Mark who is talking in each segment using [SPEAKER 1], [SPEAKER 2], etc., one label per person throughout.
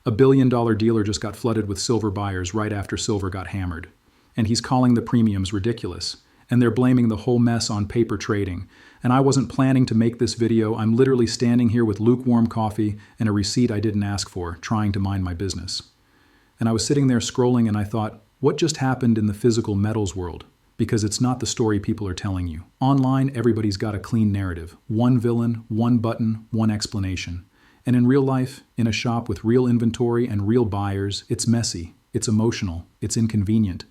[SPEAKER 1] $1 billion dealer just got flooded with silver buyers right after silver got hammered. And he's calling the premiums ridiculous. And they're blaming the whole mess on paper trading. And I wasn't planning to make this video. I'm literally standing here with lukewarm coffee and a receipt I didn't ask for, trying to mind my business. And I was sitting there scrolling and I thought, what just happened in the physical metals world? Because it's not the story people are telling you. Online, everybody's got a clean narrative. One villain, one button, one explanation. And in real life, in a shop with real inventory and real buyers, it's messy, it's emotional, it's inconvenient.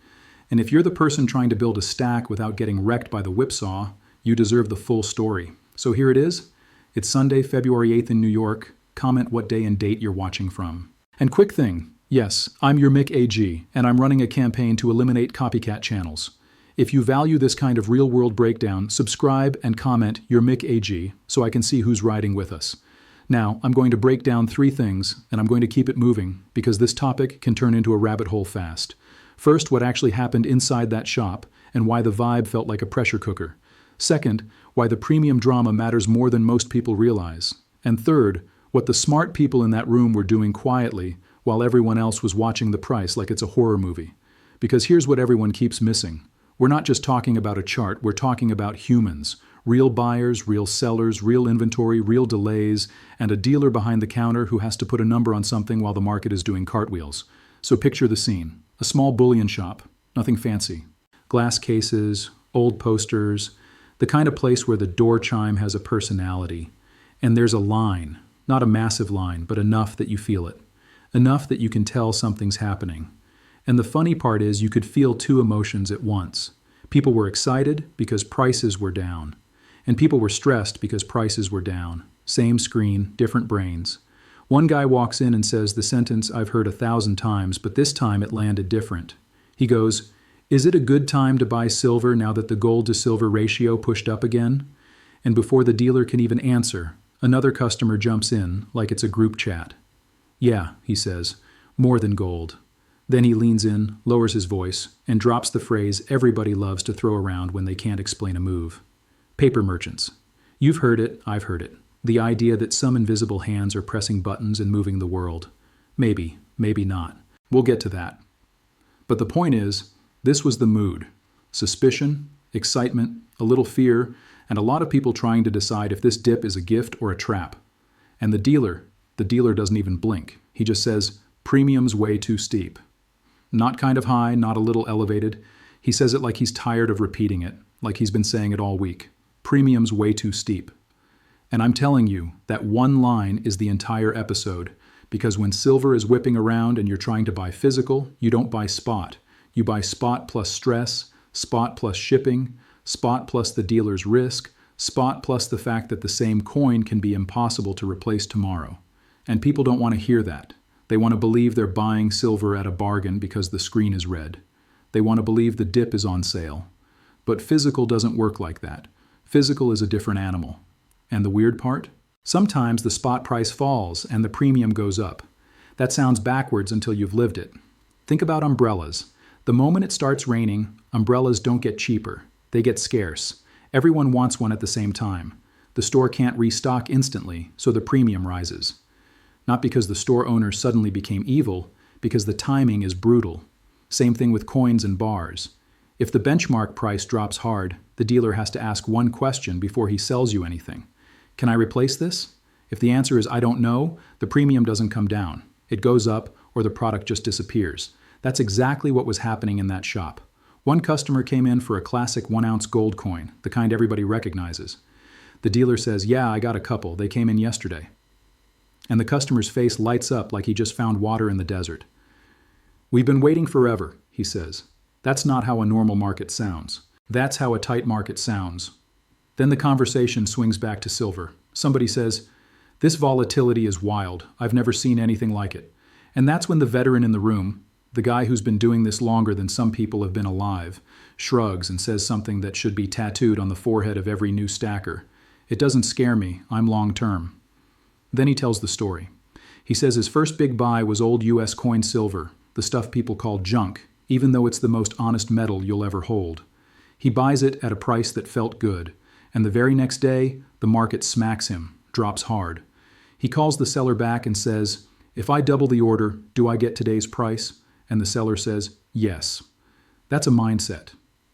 [SPEAKER 1] And if you're the person trying to build a stack without getting wrecked by the whipsaw, you deserve the full story. So here it is. It's Sunday, February 8th in New York. Comment what day and date you're watching from. And quick thing, yes, I'm your Mick AG, and I'm running a campaign to eliminate copycat channels. If you value this kind of real-world breakdown, subscribe and comment your Mick AG so I can see who's riding with us. Now, I'm going to break down 3 things, and I'm going to keep it moving because this topic can turn into a rabbit hole fast. First, what actually happened inside that shop and why the vibe felt like a pressure cooker. Second, why the premium drama matters more than most people realize. And third, what the smart people in that room were doing quietly while everyone else was watching the price like it's a horror movie. Because here's what everyone keeps missing. We're not just talking about a chart, we're talking about humans. Real buyers, real sellers, real inventory, real delays, and a dealer behind the counter who has to put a number on something while the market is doing cartwheels. So picture the scene. A small bullion shop, nothing fancy. Glass cases, old posters, the kind of place where the door chime has a personality. And there's a line, not a massive line, but enough that you feel it. Enough that you can tell something's happening. And the funny part is you could feel 2 emotions at once. People were excited because prices were down. And people were stressed because prices were down. Same screen, different brains. One guy walks in and says the sentence I've heard 1,000 times, but this time it landed different. He goes, "Is it a good time to buy silver now that the gold to silver ratio pushed up again?" And before the dealer can even answer, another customer jumps in like it's a group chat. "Yeah," he says, "more than gold." Then he leans in, lowers his voice, and drops the phrase everybody loves to throw around when they can't explain a move. Paper merchants. You've heard it, I've heard it. The idea that some invisible hands are pressing buttons and moving the world. Maybe, maybe not. We'll get to that. But the point is, this was the mood. Suspicion, excitement, a little fear, and a lot of people trying to decide if this dip is a gift or a trap. And the dealer doesn't even blink. He just says, "Premium's way too steep." Not kind of high, not a little elevated. He says it like he's tired of repeating it, like he's been saying it all week. Premium's way too steep. And I'm telling you, that one line is the entire episode, because when silver is whipping around and you're trying to buy physical, you don't buy spot. You buy spot plus stress, spot plus shipping, spot plus the dealer's risk, spot plus the fact that the same coin can be impossible to replace tomorrow. And people don't want to hear that. They want to believe they're buying silver at a bargain because the screen is red. They want to believe the dip is on sale. But physical doesn't work like that. Physical is a different animal. And the weird part? Sometimes the spot price falls and the premium goes up. That sounds backwards until you've lived it. Think about umbrellas. The moment it starts raining, umbrellas don't get cheaper. They get scarce. Everyone wants one at the same time. The store can't restock instantly, so the premium rises. Not because the store owner suddenly became evil, because the timing is brutal. Same thing with coins and bars. If the benchmark price drops hard, the dealer has to ask one question before he sells you anything. Can I replace this? If the answer is I don't know, the premium doesn't come down. It goes up or the product just disappears. That's exactly what was happening in that shop. One customer came in for a classic 1-ounce gold coin, the kind everybody recognizes. The dealer says, "Yeah, I got a couple. They came in yesterday." And the customer's face lights up like he just found water in the desert. "We've been waiting forever," he says. That's not how a normal market sounds. That's how a tight market sounds. Then the conversation swings back to silver. Somebody says, "This volatility is wild. I've never seen anything like it." And that's when the veteran in the room, the guy who's been doing this longer than some people have been alive, shrugs and says something that should be tattooed on the forehead of every new stacker. "It doesn't scare me. I'm long-term." Then he tells the story. He says his first big buy was old US coin silver, the stuff people call junk, even though it's the most honest metal you'll ever hold. He buys it at a price that felt good, and the very next day, the market smacks him, drops hard. He calls the seller back and says, If I double the order, do I get today's price? And the seller says, yes. That's a mindset.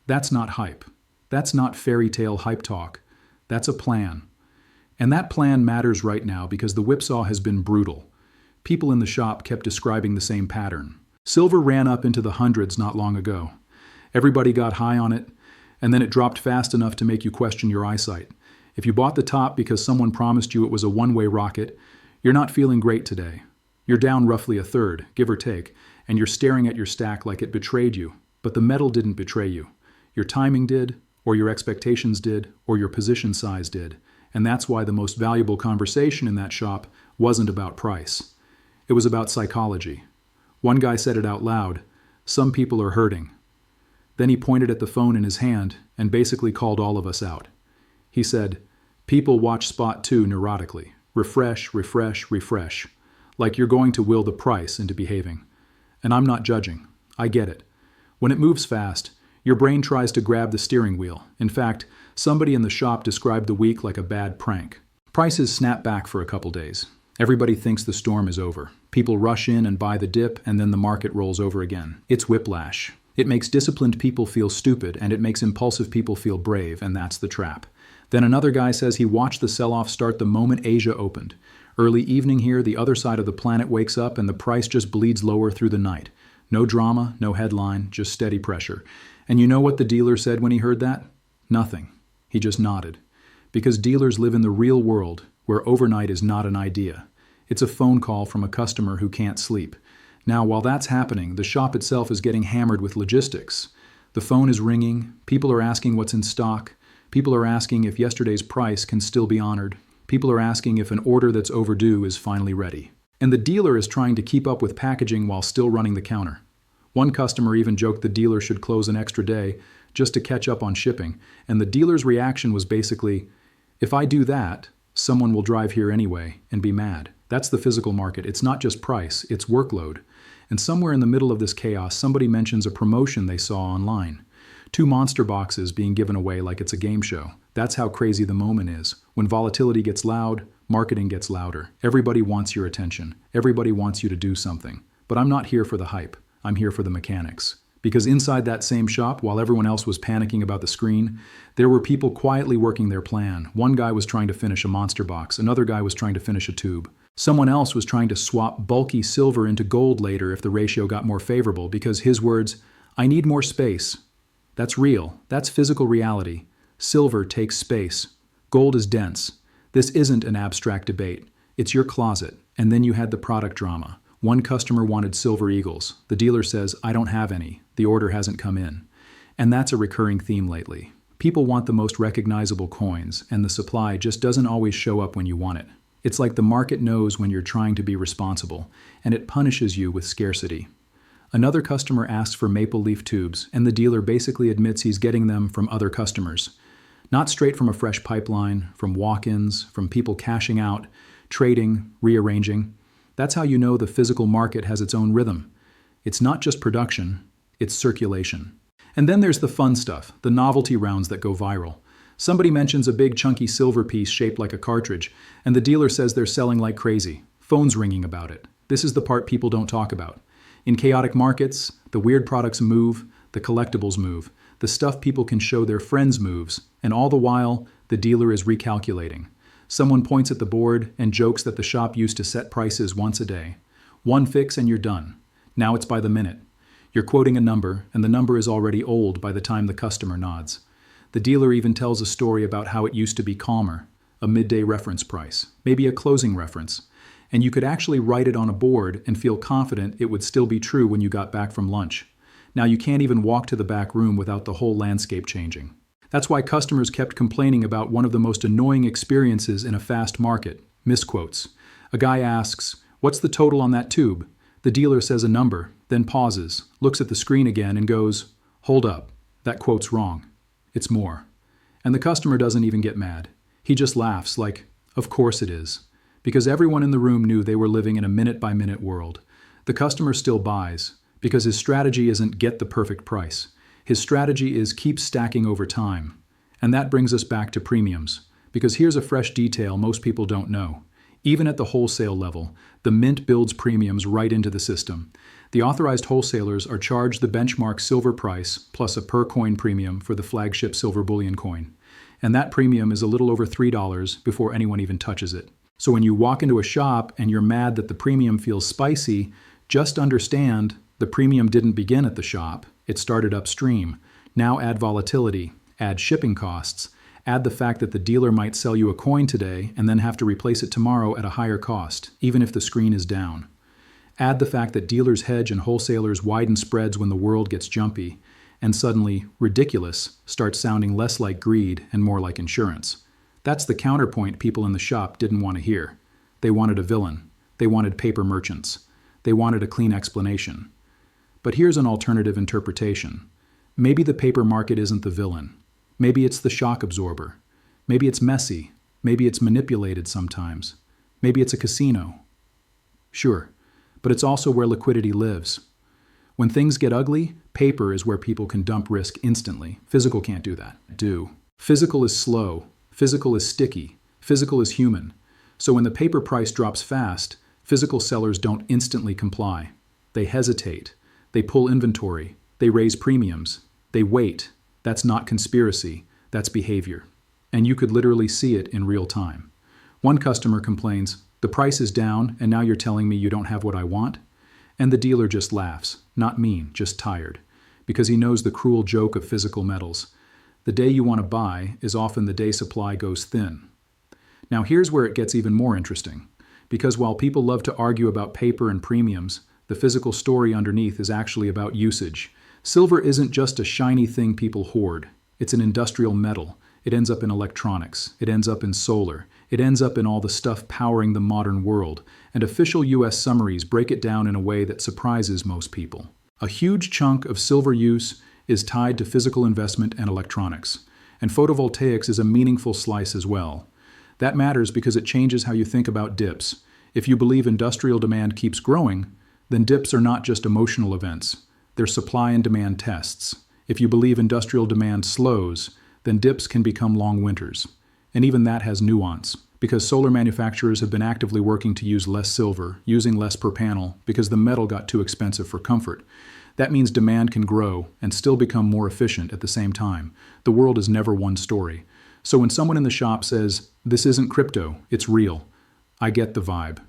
[SPEAKER 1] That's not hype. That's not fairy tale hype talk. That's a plan. And that plan matters right now because the whipsaw has been brutal. People in the shop kept describing the same pattern. Silver ran up into the hundreds not long ago. Everybody got high on it, and then it dropped fast enough to make you question your eyesight. If you bought the top because someone promised you it was a one-way rocket, you're not feeling great today. You're down roughly a third, give or take, and you're staring at your stack like it betrayed you. But the metal didn't betray you. Your timing did, or your expectations did, or your position size did. And that's why the most valuable conversation in that shop wasn't about price. It was about psychology. One guy said it out loud, "Some people are hurting." Then he pointed at the phone in his hand and basically called all of us out. He said, "People watch spot 2 neurotically. Refresh, refresh, refresh. Like you're going to will the price into behaving." And I'm not judging. I get it. When it moves fast, your brain tries to grab the steering wheel. In fact, somebody in the shop described the week like a bad prank. Prices snap back for a couple days. Everybody thinks the storm is over. People rush in and buy the dip, and then the market rolls over again. It's whiplash. It makes disciplined people feel stupid, and it makes impulsive people feel brave, and that's the trap. Then another guy says he watched the sell-off start the moment Asia opened. Early evening here, the other side of the planet wakes up, and the price just bleeds lower through the night. No drama, no headline, just steady pressure. And you know what the dealer said when he heard that? Nothing. He just nodded. Because dealers live in the real world, where overnight is not an idea. It's a phone call from a customer who can't sleep. Now, while that's happening, the shop itself is getting hammered with logistics. The phone is ringing, people are asking what's in stock, people are asking if yesterday's price can still be honored, people are asking if an order that's overdue is finally ready. And the dealer is trying to keep up with packaging while still running the counter. One customer even joked the dealer should close an extra day just to catch up on shipping, and the dealer's reaction was basically, "If I do that, someone will drive here anyway and be mad." That's the physical market. It's not just price, it's workload. And somewhere in the middle of this chaos, somebody mentions a promotion they saw online. 2 monster boxes being given away like it's a game show. That's how crazy the moment is. When volatility gets loud, marketing gets louder. Everybody wants your attention. Everybody wants you to do something. But I'm not here for the hype. I'm here for the mechanics. Because inside that same shop, while everyone else was panicking about the screen, there were people quietly working their plan. One guy was trying to finish a monster box. Another guy was trying to finish a tube. Someone else was trying to swap bulky silver into gold later if the ratio got more favorable because his words, "I need more space." That's real. That's physical reality. Silver takes space. Gold is dense. This isn't an abstract debate. It's your closet. And then you had the product drama. One customer wanted silver eagles. The dealer says, "I don't have any. The order hasn't come in." And that's a recurring theme lately. People want the most recognizable coins, and the supply just doesn't always show up when you want it. It's like the market knows when you're trying to be responsible, and it punishes you with scarcity. Another customer asks for maple leaf tubes, and the dealer basically admits he's getting them from other customers. Not straight from a fresh pipeline, from walk-ins, from people cashing out, trading, rearranging. That's how you know the physical market has its own rhythm. It's not just production, it's circulation. And then there's the fun stuff, the novelty rounds that go viral. Somebody mentions a big chunky silver piece shaped like a cartridge, and the dealer says they're selling like crazy. Phones ringing about it. This is the part people don't talk about. In chaotic markets, the weird products move, the collectibles move, the stuff people can show their friends moves, and all the while, the dealer is recalculating. Someone points at the board and jokes that the shop used to set prices once a day. One fix and you're done. Now it's by the minute. You're quoting a number, and the number is already old by the time the customer nods. The dealer even tells a story about how it used to be calmer, a midday reference price, maybe a closing reference, and you could actually write it on a board and feel confident it would still be true when you got back from lunch. Now you can't even walk to the back room without the whole landscape changing. That's why customers kept complaining about one of the most annoying experiences in a fast market, misquotes. A guy asks, "What's the total on that tube?" The dealer says a number, then pauses, looks at the screen again and goes, "Hold up, that quote's wrong. It's more." And the customer doesn't even get mad. He just laughs like, "Of course it is." Because everyone in the room knew they were living in a minute-by-minute world. The customer still buys, because his strategy isn't get the perfect price. His strategy is keep stacking over time. And that brings us back to premiums. Because here's a fresh detail most people don't know. Even at the wholesale level, the mint builds premiums right into the system. The authorized wholesalers are charged the benchmark silver price plus a per-coin premium for the flagship silver bullion coin. And that premium is a little over $3 before anyone even touches it. So when you walk into a shop and you're mad that the premium feels spicy, just understand the premium didn't begin at the shop, it started upstream. Now add volatility, add shipping costs, add the fact that the dealer might sell you a coin today and then have to replace it tomorrow at a higher cost, even if the screen is down. Add the fact that dealers hedge and wholesalers widen spreads when the world gets jumpy, and suddenly ridiculous starts sounding less like greed and more like insurance. That's the counterpoint people in the shop didn't want to hear. They wanted a villain. They wanted paper merchants. They wanted a clean explanation. But here's an alternative interpretation. Maybe the paper market isn't the villain. Maybe it's the shock absorber. Maybe it's messy. Maybe it's manipulated sometimes. Maybe it's a casino. Sure, but it's also where liquidity lives. When things get ugly, paper is where people can dump risk instantly. Physical can't do that. Physical is slow. Physical is sticky. Physical is human. So when the paper price drops fast, physical sellers don't instantly comply. They hesitate. They pull inventory. They raise premiums. They wait. That's not conspiracy. That's behavior. And you could literally see it in real time. One customer complains, "The price is down, and now you're telling me you don't have what I want?" And the dealer just laughs, not mean, just tired, because he knows the cruel joke of physical metals. The day you want to buy is often the day supply goes thin. Now here's where it gets even more interesting, because while people love to argue about paper and premiums, the physical story underneath is actually about usage. Silver isn't just a shiny thing people hoard. It's an industrial metal. It ends up in electronics. It ends up in solar. It ends up in all the stuff powering the modern world. And official US summaries break it down in a way that surprises most people. A huge chunk of silver use is tied to physical investment and electronics. And photovoltaics is a meaningful slice as well. That matters because it changes how you think about dips. If you believe industrial demand keeps growing, then dips are not just emotional events. They're supply and demand tests. If you believe industrial demand slows, then dips can become long winters. And even that has nuance, because solar manufacturers have been actively working to use less silver, using less per panel, because the metal got too expensive for comfort. That means demand can grow and still become more efficient at the same time. The world is never one story. So when someone in the shop says, "This isn't crypto, it's real," I get the vibe.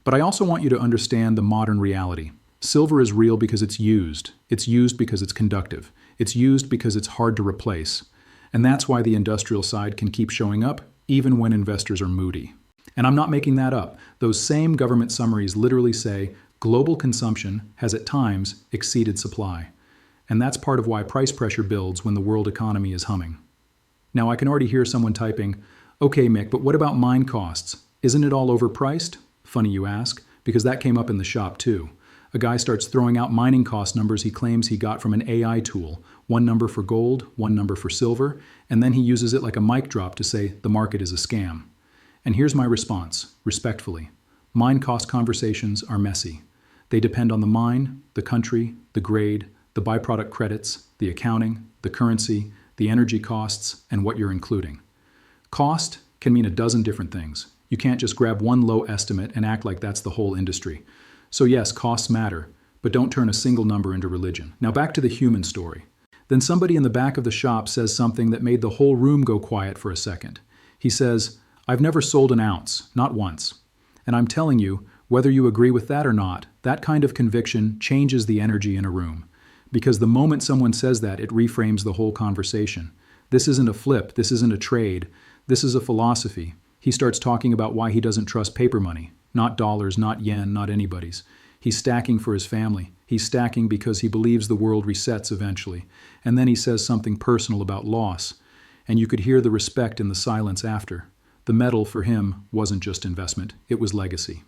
[SPEAKER 1] But I also want you to understand the modern reality. Silver is real because it's used. It's used because it's conductive. It's used because it's hard to replace. And that's why the industrial side can keep showing up, even when investors are moody. And I'm not making that up. Those same government summaries literally say global consumption has at times exceeded supply. And that's part of why price pressure builds when the world economy is humming. Now I can already hear someone typing, "Okay, Mick, but what about mine costs? Isn't it all overpriced?" Funny you ask, because that came up in the shop too. A guy starts throwing out mining cost numbers he claims he got from an AI tool, one number for gold, one number for silver, and then he uses it like a mic drop to say the market is a scam. And here's my response, respectfully. Mine cost conversations are messy. They depend on the mine, the country, the grade, the byproduct credits, the accounting, the currency, the energy costs, and what you're including. Cost can mean a dozen different things. You can't just grab one low estimate and act like that's the whole industry. So yes, costs matter, but don't turn a single number into religion. Now back to the human story. Then somebody in the back of the shop says something that made the whole room go quiet for a second. He says, "I've never sold an ounce, not once." And I'm telling you, whether you agree with that or not, that kind of conviction changes the energy in a room. Because the moment someone says that, it reframes the whole conversation. This isn't a flip, this isn't a trade, this is a philosophy. He starts talking about why he doesn't trust paper money. Not dollars, not yen, not anybody's. He's stacking for his family. He's stacking because he believes the world resets eventually. And then he says something personal about loss. And you could hear the respect in the silence after. The metal for him wasn't just investment, it was legacy.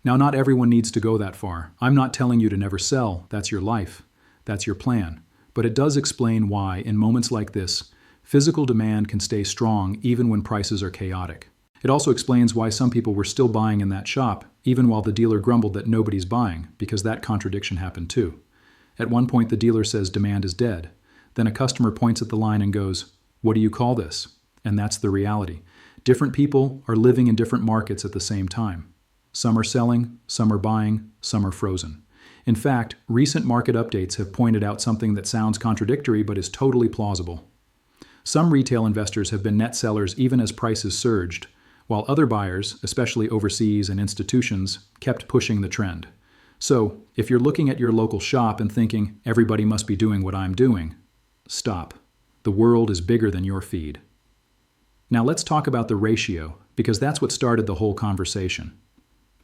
[SPEAKER 1] Now, not everyone needs to go that far. I'm not telling you to never sell. That's your life. That's your plan. But it does explain why, in moments like this, physical demand can stay strong even when prices are chaotic. It also explains why some people were still buying in that shop, even while the dealer grumbled that nobody's buying, because that contradiction happened too. At one point, the dealer says demand is dead. Then a customer points at the line and goes, "What do you call this?" And that's the reality. Different people are living in different markets at the same time. Some are selling, some are buying, some are frozen. In fact, recent market updates have pointed out something that sounds contradictory but is totally plausible. Some retail investors have been net sellers even as prices surged, while other buyers, especially overseas and institutions, kept pushing the trend. So, if you're looking at your local shop and thinking, everybody must be doing what I'm doing, stop. The world is bigger than your feed. Now let's talk about the ratio, because that's what started the whole conversation.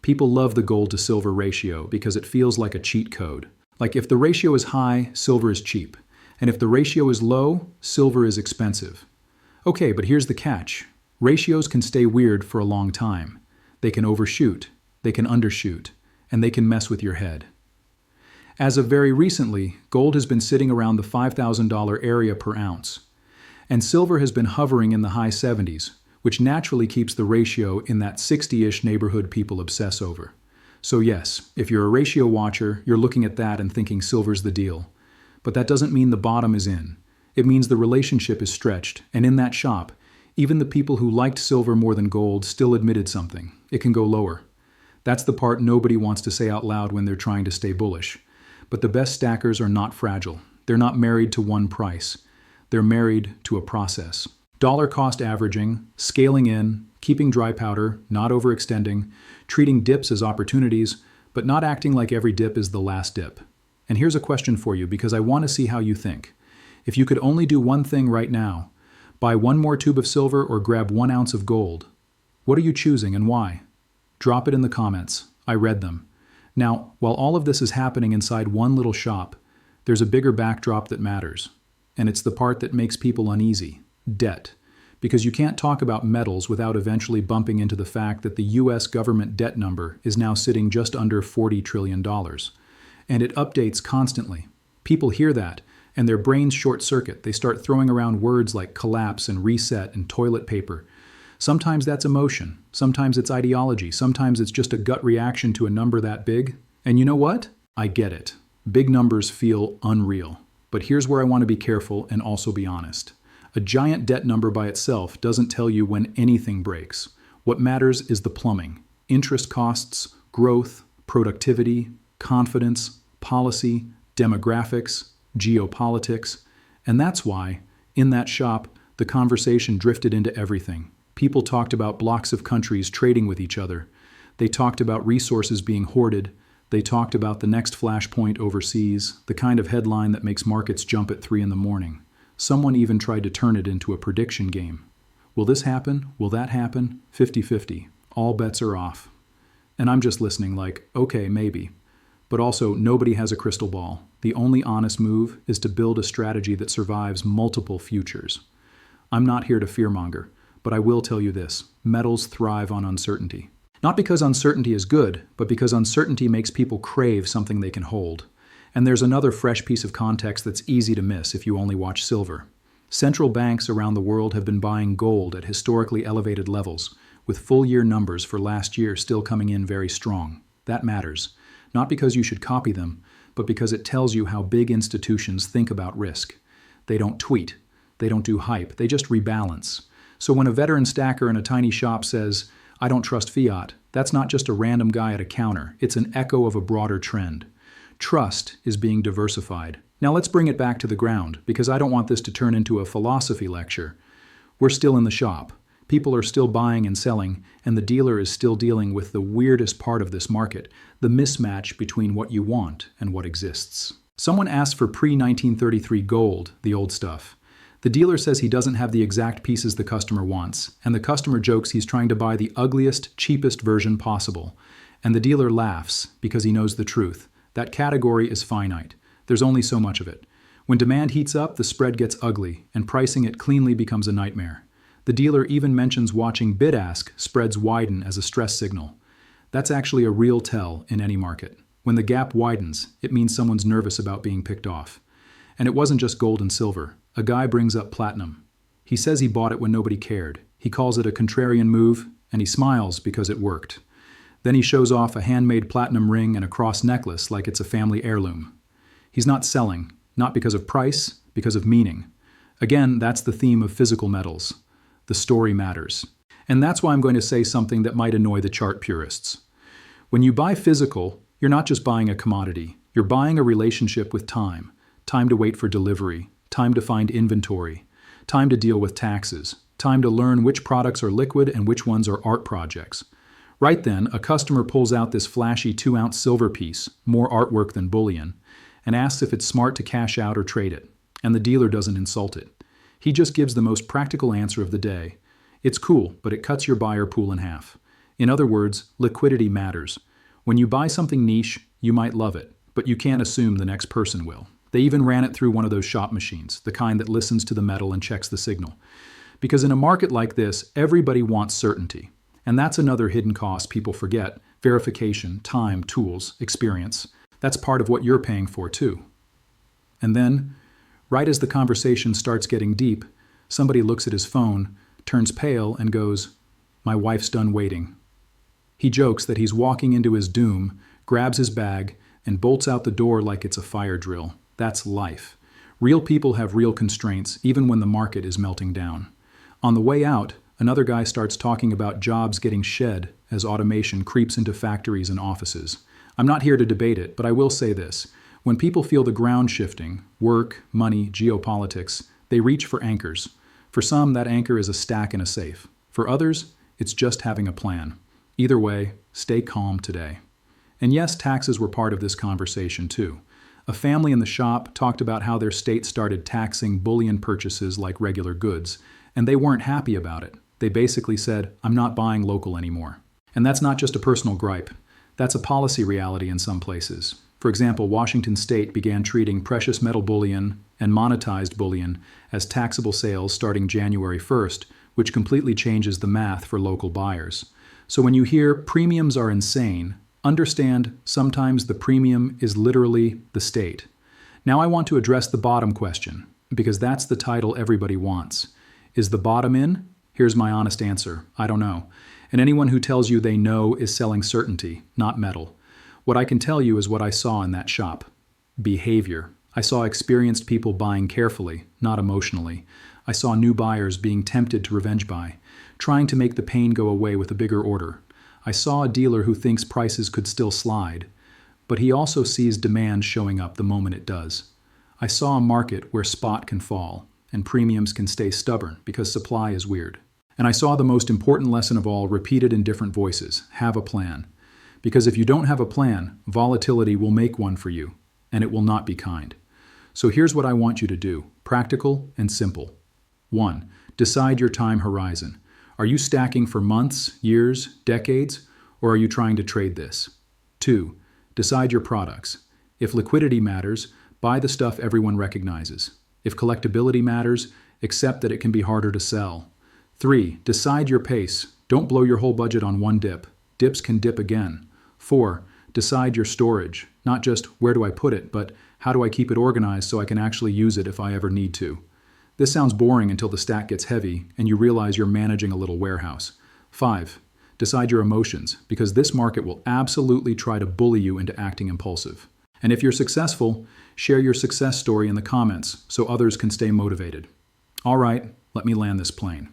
[SPEAKER 1] People love the gold to silver ratio because it feels like a cheat code. Like if the ratio is high, silver is cheap. And if the ratio is low, silver is expensive. Okay, but here's the catch. Ratios can stay weird for a long time. They can overshoot, they can undershoot, and they can mess with your head. As of very recently, gold has been sitting around the $5,000 area per ounce. And silver has been hovering in the high 70s, which naturally keeps the ratio in that 60-ish neighborhood people obsess over. So yes, if you're a ratio watcher, you're looking at that and thinking silver's the deal. But that doesn't mean the bottom is in. It means the relationship is stretched, and in that shop, even the people who liked silver more than gold still admitted something. It can go lower. That's the part nobody wants to say out loud when they're trying to stay bullish. But the best stackers are not fragile. They're not married to one price. They're married to a process. Dollar cost averaging, scaling in, keeping dry powder, not overextending, treating dips as opportunities, but not acting like every dip is the last dip. And here's a question for you because I want to see how you think. If you could only do one thing right now, buy one more tube of silver or grab 1 ounce of gold, what are you choosing and why? Drop it in the comments. I read them. Now, while all of this is happening inside one little shop, there's a bigger backdrop that matters. And it's the part that makes people uneasy. Debt. Because you can't talk about metals without eventually bumping into the fact that the US government debt number is now sitting just under $40 trillion. And it updates constantly. People hear that, and their brains short-circuit. They start throwing around words like collapse and reset and toilet paper. Sometimes that's emotion. Sometimes it's ideology. Sometimes it's just a gut reaction to a number that big. And you know what? I get it. Big numbers feel unreal. But here's where I want to be careful and also be honest. A giant debt number by itself doesn't tell you when anything breaks. What matters is the plumbing. Interest costs, growth, productivity, confidence, policy, demographics, geopolitics. And that's why, in that shop, the conversation drifted into everything. People talked about blocks of countries trading with each other. They talked about resources being hoarded. They talked about the next flashpoint overseas, the kind of headline that makes markets jump at 3 in the morning. Someone even tried to turn it into a prediction game. Will this happen? Will that happen? 50-50. All bets are off. And I'm just listening like, okay, maybe. But also, nobody has a crystal ball. The only honest move is to build a strategy that survives multiple futures. I'm not here to fearmonger, but I will tell you this. Metals thrive on uncertainty. Not because uncertainty is good, but because uncertainty makes people crave something they can hold. And there's another fresh piece of context that's easy to miss if you only watch silver. Central banks around the world have been buying gold at historically elevated levels, with full-year numbers for last year still coming in very strong. That matters. Not because you should copy them, but because it tells you how big institutions think about risk. They don't tweet. They don't do hype. They just rebalance. So when a veteran stacker in a tiny shop says, I don't trust fiat, that's not just a random guy at a counter. It's an echo of a broader trend. Trust is being diversified. Now let's bring it back to the ground, because I don't want this to turn into a philosophy lecture. We're still in the shop. People are still buying and selling, and the dealer is still dealing with the weirdest part of this market, the mismatch between what you want and what exists. Someone asked for pre-1933 gold, the old stuff. The dealer says he doesn't have the exact pieces the customer wants, and the customer jokes he's trying to buy the ugliest, cheapest version possible. And the dealer laughs because he knows the truth. That category is finite. There's only so much of it. When demand heats up, the spread gets ugly, and pricing it cleanly becomes a nightmare. The dealer even mentions watching bid-ask spreads widen as a stress signal. That's actually a real tell in any market. When the gap widens, it means someone's nervous about being picked off. And it wasn't just gold and silver. A guy brings up platinum. He says he bought it when nobody cared. He calls it a contrarian move, and he smiles because it worked. Then he shows off a handmade platinum ring and a cross necklace like it's a family heirloom. He's not selling, not because of price, because of meaning. Again, that's the theme of physical metals. The story matters. And that's why I'm going to say something that might annoy the chart purists. When you buy physical, you're not just buying a commodity. You're buying a relationship with time. Time to wait for delivery. Time to find inventory. Time to deal with taxes. Time to learn which products are liquid and which ones are art projects. Right then, a customer pulls out this flashy 2-ounce silver piece, more artwork than bullion, and asks if it's smart to cash out or trade it. And the dealer doesn't insult it. He just gives the most practical answer of the day. It's cool, but it cuts your buyer pool in half. In other words, liquidity matters. When you buy something niche, you might love it, but you can't assume the next person will. They even ran it through one of those shop machines, the kind that listens to the metal and checks the signal. Because in a market like this, everybody wants certainty. And that's another hidden cost people forget: verification, time, tools, experience. That's part of what you're paying for too. And then, right as the conversation starts getting deep, somebody looks at his phone, turns pale, and goes, "My wife's done waiting." He jokes that he's walking into his doom, grabs his bag, and bolts out the door like it's a fire drill. That's life. Real people have real constraints, even when the market is melting down. On the way out, another guy starts talking about jobs getting shed as automation creeps into factories and offices. I'm not here to debate it, but I will say this. When people feel the ground shifting, work, money, geopolitics, they reach for anchors. For some, that anchor is a stack in a safe. For others, it's just having a plan. Either way, stay calm today. And yes, taxes were part of this conversation too. A family in the shop talked about how their state started taxing bullion purchases like regular goods, and they weren't happy about it. They basically said, "I'm not buying local anymore." And that's not just a personal gripe. That's a policy reality in some places. For example, Washington State began treating precious metal bullion and monetized bullion as taxable sales starting January 1st, which completely changes the math for local buyers. So when you hear premiums are insane, understand sometimes the premium is literally the state. Now I want to address the bottom question, because that's the title everybody wants. Is the bottom in? Here's my honest answer. I don't know. And anyone who tells you they know is selling certainty, not metal. What I can tell you is what I saw in that shop. Behavior. I saw experienced people buying carefully, not emotionally. I saw new buyers being tempted to revenge buy, trying to make the pain go away with a bigger order. I saw a dealer who thinks prices could still slide, but he also sees demand showing up the moment it does. I saw a market where spot can fall and premiums can stay stubborn because supply is weird. And I saw the most important lesson of all repeated in different voices: have a plan. Because if you don't have a plan, volatility will make one for you, and it will not be kind. So here's what I want you to do, practical and simple. 1. Decide your time horizon. Are you stacking for months, years, decades, or are you trying to trade this? 2. Decide your products. If liquidity matters, buy the stuff everyone recognizes. If collectability matters, accept that it can be harder to sell. 3. Decide your pace. Don't blow your whole budget on one dip. Dips can dip again. 4. Decide your storage. Not just where do I put it, but how do I keep it organized so I can actually use it if I ever need to. This sounds boring until the stack gets heavy and you realize you're managing a little warehouse. 5. Decide your emotions, because this market will absolutely try to bully you into acting impulsive. And if you're successful, share your success story in the comments so others can stay motivated. All right, let me land this plane.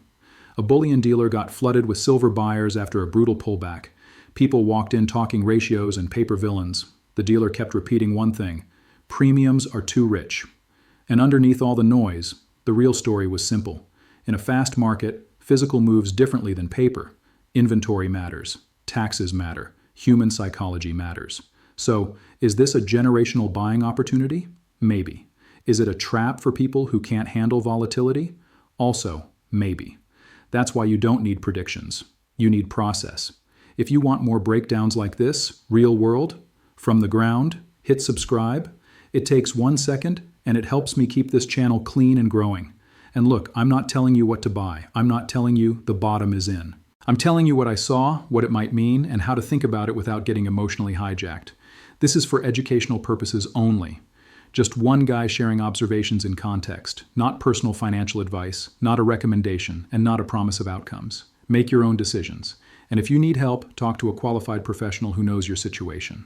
[SPEAKER 1] A bullion dealer got flooded with silver buyers after a brutal pullback. People walked in talking ratios and paper villains. The dealer kept repeating one thing: premiums are too rich. And underneath all the noise, the real story was simple. In a fast market, physical moves differently than paper. Inventory matters. Taxes matter. Human psychology matters. So, is this a generational buying opportunity? Maybe. Is it a trap for people who can't handle volatility? Also, maybe. That's why you don't need predictions. You need process. If you want more breakdowns like this, real world, from the ground, hit subscribe. It takes 1 second, and it helps me keep this channel clean and growing. And look, I'm not telling you what to buy. I'm not telling you the bottom is in. I'm telling you what I saw, what it might mean, and how to think about it without getting emotionally hijacked. This is for educational purposes only. Just one guy sharing observations in context, not personal financial advice, not a recommendation, and not a promise of outcomes. Make your own decisions. And if you need help, talk to a qualified professional who knows your situation.